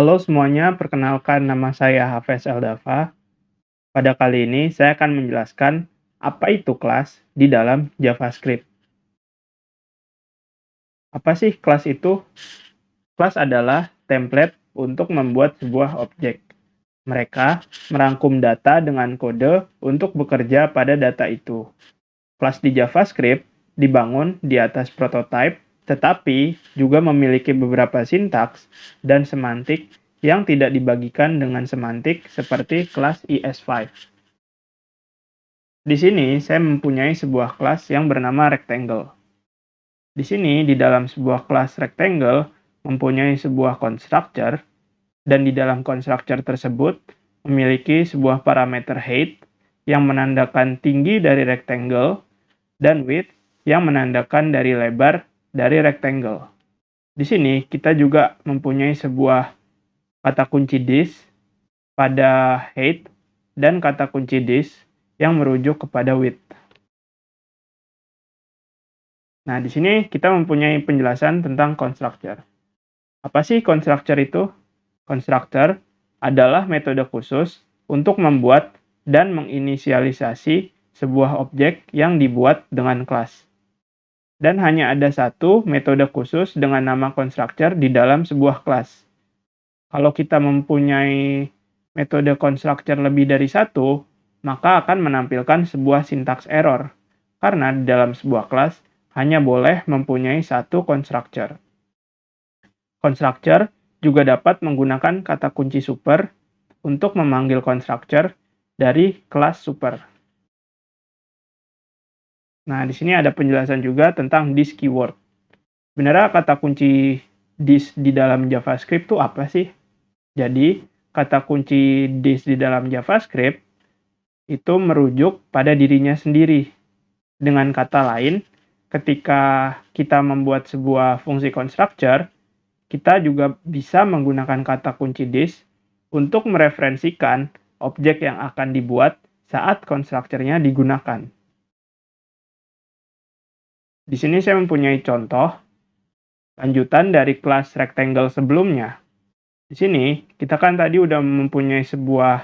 Halo semuanya, perkenalkan nama saya Hafez Eldafa. Pada kali ini saya akan menjelaskan apa itu kelas di dalam JavaScript. Apa sih kelas itu? Kelas adalah template untuk membuat sebuah objek. Mereka merangkum data dengan kode untuk bekerja pada data itu. Kelas di JavaScript dibangun di atas prototype, tetapi juga memiliki beberapa sintaks dan semantik yang tidak dibagikan dengan semantik seperti kelas ES5. Di sini saya mempunyai sebuah kelas yang bernama rectangle. Di sini di dalam sebuah kelas rectangle mempunyai sebuah constructor, dan di dalam constructor tersebut memiliki sebuah parameter height yang menandakan tinggi dari rectangle dan width yang menandakan dari lebar dari rectangle. Di sini kita juga mempunyai sebuah kata kunci this pada height dan kata kunci this yang merujuk kepada width. Nah, di sini kita mempunyai penjelasan tentang constructor. Apa sih constructor itu? Constructor adalah metode khusus untuk membuat dan menginisialisasi sebuah objek yang dibuat dengan kelas. Dan hanya ada satu metode khusus dengan nama constructor di dalam sebuah kelas. Kalau kita mempunyai metode constructor lebih dari satu, maka akan menampilkan sebuah syntax error. Karena di dalam sebuah kelas hanya boleh mempunyai satu constructor. Constructor juga dapat menggunakan kata kunci super untuk memanggil constructor dari kelas super. Nah, di sini ada penjelasan juga tentang this keyword. Sebenarnya kata kunci this di dalam JavaScript itu apa sih? Jadi, kata kunci this di dalam JavaScript itu merujuk pada dirinya sendiri. Dengan kata lain, ketika kita membuat sebuah fungsi constructor, kita juga bisa menggunakan kata kunci this untuk mereferensikan objek yang akan dibuat saat constructor-nya digunakan. Di sini saya mempunyai contoh lanjutan dari kelas rectangle sebelumnya. Di sini kita kan tadi udah mempunyai sebuah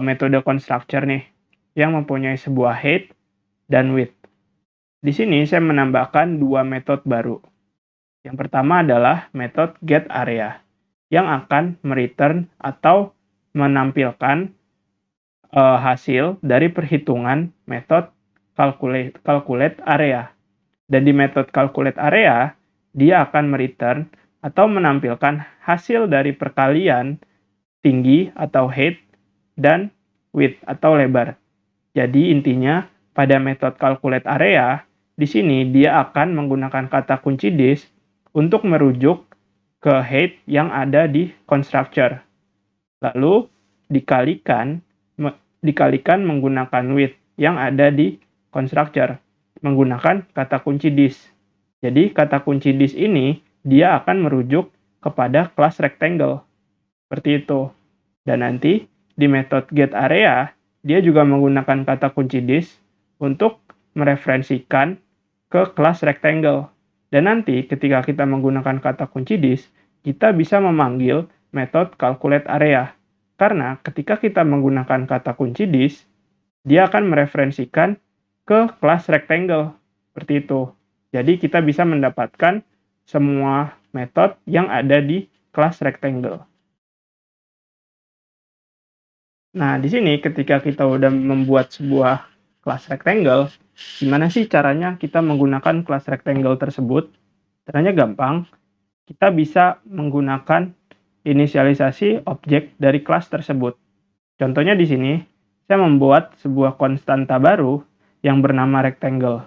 metode constructor nih yang mempunyai sebuah height dan width. Di sini saya menambahkan dua metode baru. Yang pertama adalah metode getArea yang akan mereturn atau menampilkan hasil dari perhitungan metode calculate area. Dan di metode calculate area, dia akan mereturn atau menampilkan hasil dari perkalian tinggi atau height dan width atau lebar. Jadi intinya pada metode calculate area, di sini dia akan menggunakan kata kunci this untuk merujuk ke height yang ada di constructor. Lalu dikalikan menggunakan width yang ada di constructor menggunakan kata kunci this. Jadi kata kunci this ini dia akan merujuk kepada kelas rectangle. Seperti itu. Dan nanti di metode getArea dia juga menggunakan kata kunci this untuk mereferensikan ke kelas rectangle. Dan nanti ketika kita menggunakan kata kunci this, kita bisa memanggil metode calculate area. Karena ketika kita menggunakan kata kunci this, dia akan mereferensikan ke kelas rectangle. Seperti itu. Jadi kita bisa mendapatkan semua metode yang ada di kelas rectangle. Nah, di sini ketika kita udah membuat sebuah kelas rectangle, gimana sih caranya kita menggunakan kelas rectangle tersebut? Caranya gampang. Kita bisa menggunakan inisialisasi objek dari kelas tersebut. Contohnya di sini, saya membuat sebuah konstanta baru yang bernama rectangle.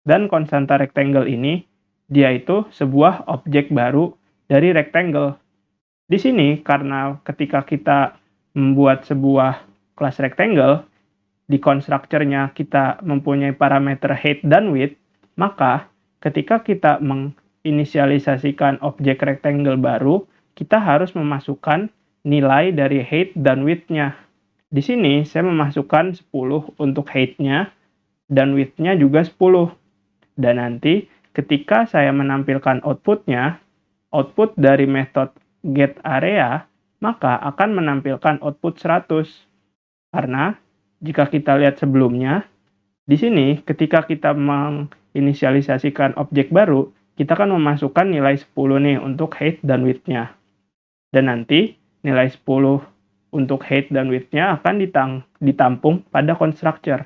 Dan konstanta rectangle ini, dia itu sebuah objek baru dari rectangle. Di sini, karena ketika kita membuat sebuah kelas rectangle, di constructor-nya kita mempunyai parameter height dan width, maka ketika kita menginisialisasikan objek rectangle baru, kita harus memasukkan nilai dari height dan width-nya. Di sini saya memasukkan 10 untuk height-nya dan width-nya juga 10. Dan nanti ketika saya menampilkan output-nya, output dari metode get area, maka akan menampilkan output 100. Karena jika kita lihat sebelumnya, di sini ketika kita menginisialisasikan objek baru, kita kan memasukkan nilai 10 nih untuk height dan width-nya. Dan nanti nilai 10 untuk height dan width-nya akan ditampung pada constructor.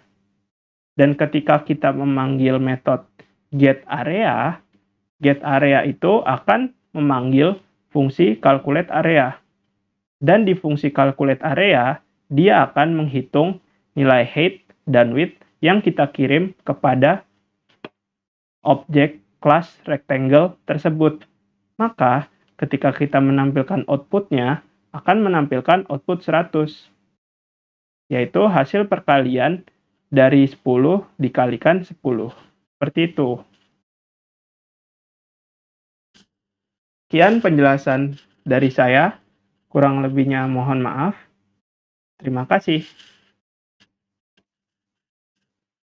Dan ketika kita memanggil metode getArea itu akan memanggil fungsi calculate area. Dan di fungsi calculate area, dia akan menghitung nilai height dan width yang kita kirim kepada objek kelas rectangle tersebut. Maka ketika kita menampilkan outputnya, akan menampilkan output 100, yaitu hasil perkalian dari 10 dikalikan 10. Seperti itu. Sekian penjelasan dari saya. Kurang lebihnya mohon maaf. Terima kasih.